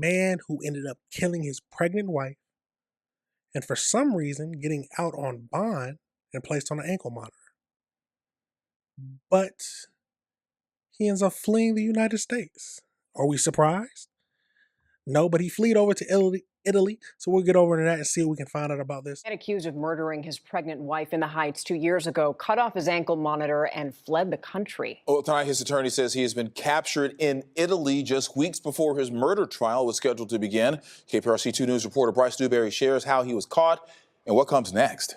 man who ended up killing his pregnant wife and for some reason getting out on bond and placed on an ankle monitor. But he ends up fleeing the United States. Are we surprised? No, but he fled over to Italy. So we'll get over into that and see what we can find out about this. And accused of murdering his pregnant wife in the Heights 2 years ago, cut off his ankle monitor and fled the country. Well, tonight his attorney says he has been captured in Italy just weeks before his murder trial was scheduled to begin. KPRC 2 News reporter Bryce Newberry shares how he was caught and what comes next.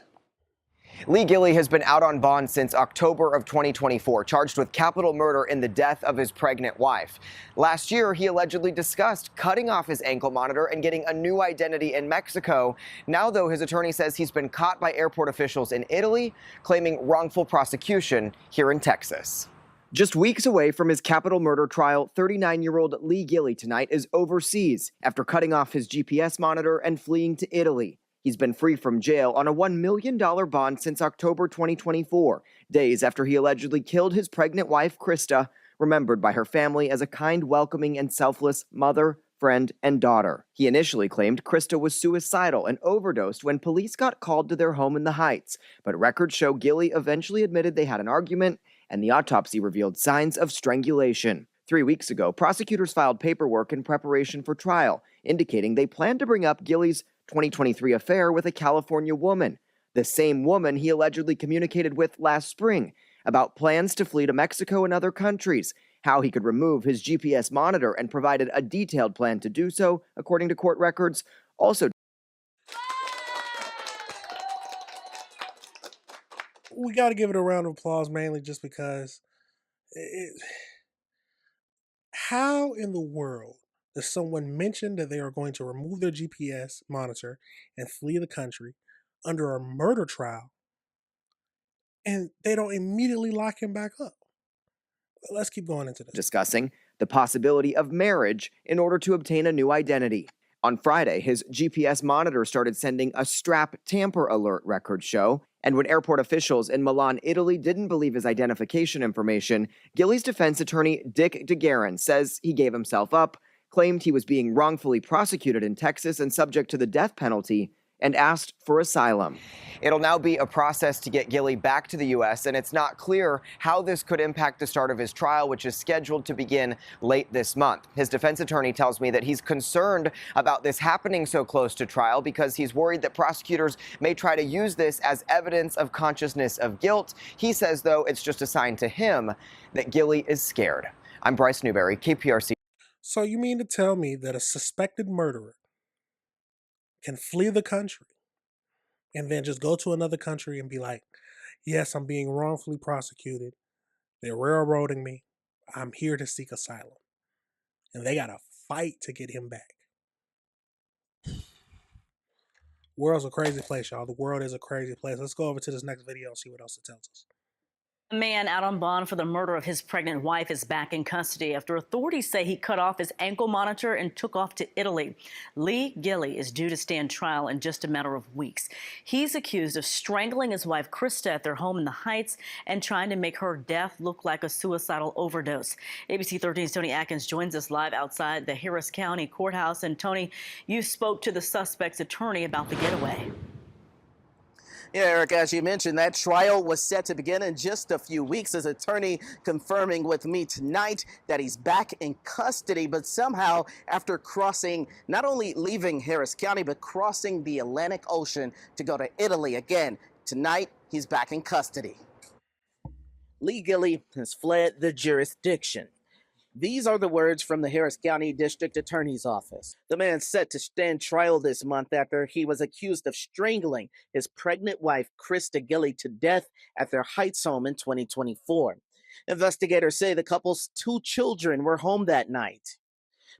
Lee Gilley has been out on bond since October of 2024, charged with capital murder in the death of his pregnant wife. Last year, he allegedly discussed cutting off his ankle monitor and getting a new identity in Mexico. Now, though, his attorney says he's been caught by airport officials in Italy, claiming wrongful prosecution here in Texas. Just weeks away from his capital murder trial, 39-year-old Lee Gilley tonight is overseas after cutting off his GPS monitor and fleeing to Italy. He's been free from jail on a $1 million bond since October 2024, days after he allegedly killed his pregnant wife, Krista, remembered by her family as a kind, welcoming, and selfless mother, friend, and daughter. He initially claimed Krista was suicidal and overdosed when police got called to their home in the Heights, but records show Gilley eventually admitted they had an argument, and the autopsy revealed signs of strangulation. 3 weeks ago, prosecutors filed paperwork in preparation for trial, indicating they planned to bring up Gilley's 2023 affair with a California woman, the same woman he allegedly communicated with last spring, about plans to flee to Mexico and other countries, how he could remove his GPS monitor and provided a detailed plan to do so, according to court records. Also, We got to give it a round of applause, mainly just because how in the world does someone mention that they are going to remove their GPS monitor and flee the country under a murder trial and they don't immediately lock him back up? Let's keep going into this. discussing the possibility of marriage in order to obtain a new identity. On Friday, his GPS monitor started sending a strap tamper alert, records show. And when airport officials in Milan, Italy didn't believe his identification information, Gilley's defense attorney, Dick DeGuerin, says he gave himself up, claimed he was being wrongfully prosecuted in Texas and subject to the death penalty, and asked for asylum. It'll now be a process to get Gilley back to the U.S., and it's not clear how this could impact the start of his trial, which is scheduled to begin late this month. His defense attorney tells me that he's concerned about this happening so close to trial because he's worried that prosecutors may try to use this as evidence of consciousness of guilt. He says, though, it's just a sign to him that Gilley is scared. I'm Bryce Newberry, KPRC. So you mean to tell me that a suspected murderer can flee the country and then just go to another country and be like, yes, I'm being wrongfully prosecuted. They're railroading me. I'm here to seek asylum. And they got to fight to get him back. World's a crazy place, y'all. The world is a crazy place. Let's go over to this next video and see what else it tells us. A man out on bond for the murder of his pregnant wife is back in custody after authorities say he cut off his ankle monitor and took off to Italy. Lee Gilley is due to stand trial in just a matter of weeks. He's accused of strangling his wife Krista at their home in the Heights and trying to make her death look like a suicidal overdose. ABC 13's Tony Atkins joins us live outside the Harris County Courthouse. And Tony, you spoke to the suspect's attorney about the getaway. Yeah, Eric, as you mentioned, that trial was set to begin in just a few weeks. His attorney confirming with me tonight that he's back in custody, but somehow after crossing, not only leaving Harris County, but crossing the Atlantic Ocean to go to Italy again. Tonight, he's back in custody. Lee Gilley has fled the jurisdiction. These are the words from the Harris County District Attorney's Office. The man set to stand trial this month after he was accused of strangling his pregnant wife, Krista Gilley, to death at their Heights home in 2024. Investigators say the couple's 2 children were home that night.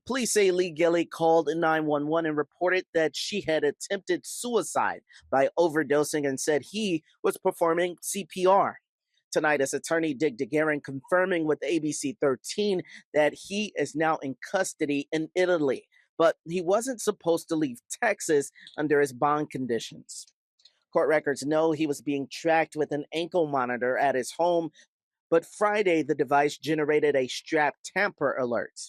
Police say Lee Gilley called 911 and reported that she had attempted suicide by overdosing and said he was performing CPR. Tonight, as attorney Dick DeGuerin confirming with ABC 13 that he is now in custody in Italy, but he wasn't supposed to leave Texas under his bond conditions. Court records know he was being tracked with an ankle monitor at his home, but Friday the device generated a strap tamper alert.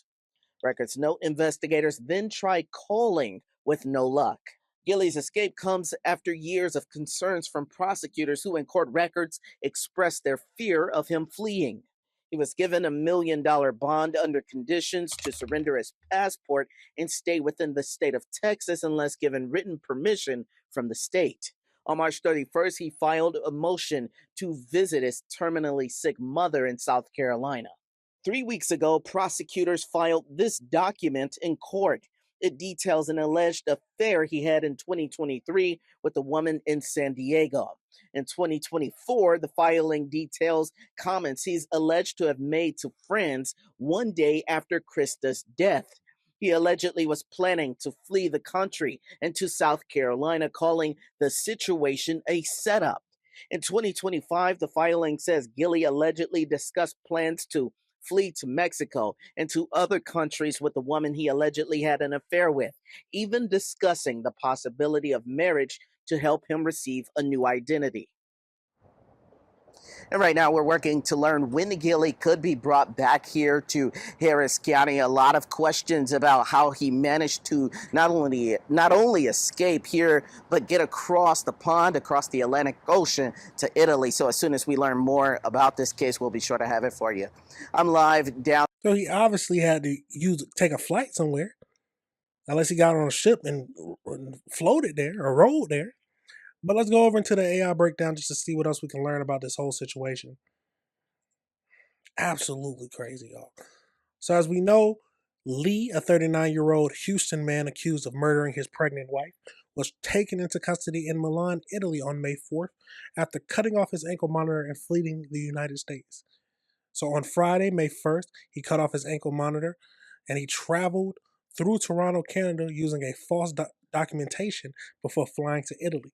Records note investigators then tried calling with no luck. Gilly's escape comes after years of concerns from prosecutors who, in court records, expressed their fear of him fleeing. He was given $1 million bond under conditions to surrender his passport and stay within the state of Texas unless given written permission from the state. On March 31st, he filed a motion to visit his terminally sick mother in South Carolina. 3 weeks ago, prosecutors filed this document in court. It details an alleged affair he had in 2023 with a woman in San Diego. In 2024, the filing details comments he's alleged to have made to friends one day after Krista's death. He allegedly was planning to flee the country and to South Carolina, calling the situation a setup. In 2025, the filing says Gilly allegedly discussed plans to flee to Mexico and to other countries with the woman he allegedly had an affair with, even discussing the possibility of marriage to help him receive a new identity. And right now we're working to learn when Gilly could be brought back here to Harris County. A lot of questions about how he managed to not only escape here, but get across the pond, across the Atlantic Ocean to Italy. So as soon as we learn more about this case, we'll be sure to have it for you. I'm live down. So he obviously had to take a flight somewhere, unless he got on a ship and floated there or rode there. But let's go over into the AI breakdown just to see what else we can learn about this whole situation. Absolutely crazy, y'all. So as we know, Lee, a 39-year-old Houston man accused of murdering his pregnant wife, was taken into custody in Milan, Italy on May 4th after cutting off his ankle monitor and fleeing the United States. So on Friday, May 1st, he cut off his ankle monitor and he traveled through Toronto, Canada using a false documentation before flying to Italy.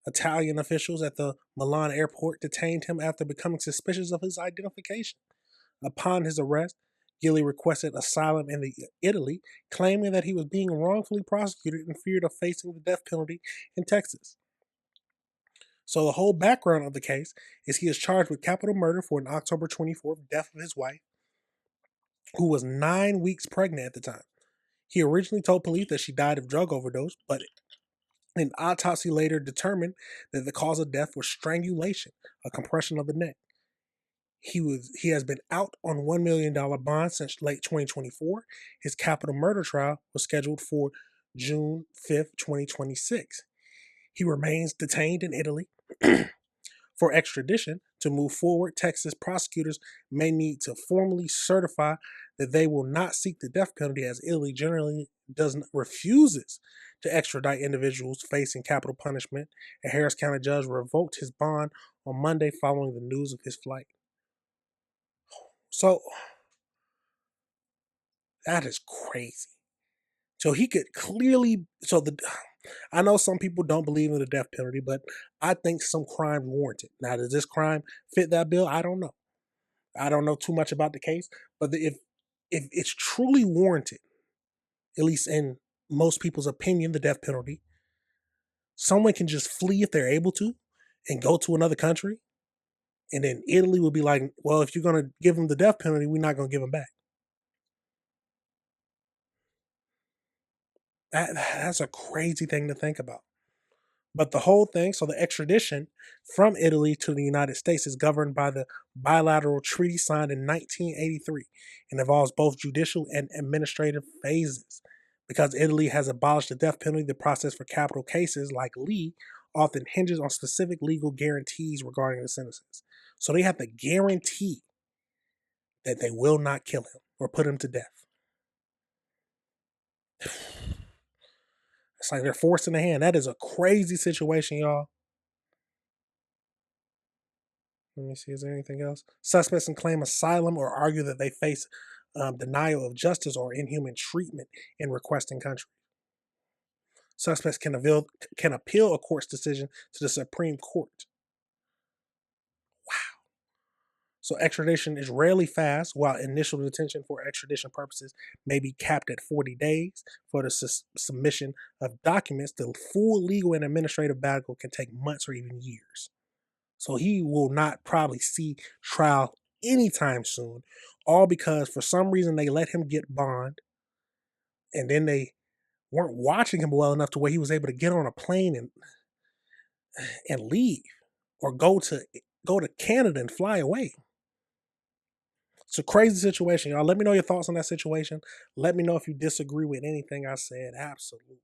Italian officials at the Milan airport detained him after becoming suspicious of his identification. Upon his arrest, Gilly requested asylum in Italy, claiming that he was being wrongfully prosecuted and feared of facing the death penalty in Texas. So the whole background of the case is he is charged with capital murder for an October 24th death of his wife, who was 9 weeks pregnant at the time. He originally told police that she died of drug overdose, but an autopsy later determined that the cause of death was strangulation, a compression of the neck. He has been out on $1 million bond since late 2024. His capital murder trial was scheduled for June 5th, 2026. He remains detained in Italy. For extradition to move forward, Texas prosecutors may need to formally certify that they will not seek the death penalty, as Italy generally refuses to extradite individuals facing capital punishment. A Harris County judge revoked his bond on Monday following the news of his flight. So that is crazy. So he could clearly, I know some people don't believe in the death penalty, but I think some crime warranted. Now, does this crime fit that bill? I don't know. I don't know too much about the case, but if it's truly warranted, at least in most people's opinion, the death penalty, someone can just flee if they're able to and go to another country. And then Italy would be like, well, if you're going to give them the death penalty, we're not going to give them back. That's a crazy thing to think about. But the whole thing, so the extradition from Italy to the United States is governed by the bilateral treaty signed in 1983 and involves both judicial and administrative phases. Because Italy has abolished the death penalty, the process for capital cases like Lee often hinges on specific legal guarantees regarding the sentences. So they have to guarantee that they will not kill him or put him to death. It's like they're forcing the hand. That is a crazy situation, y'all. Let me see, is there anything else? Suspects can claim asylum or argue that they face denial of justice or inhuman treatment in requesting country. Suspects can appeal a court's decision to the Supreme Court. Wow. So extradition is rarely fast, while initial detention for extradition purposes may be capped at 40 days. For the submission of documents, the full legal and administrative battle can take months or even years. So he will not probably see trial anytime soon, all because for some reason they let him get bond and then they weren't watching him well enough to where he was able to get on a plane and leave, or go to Canada and fly away. It's a crazy situation, y'all. Let me know your thoughts on that situation. Let me know if you disagree with anything I said. Absolutely.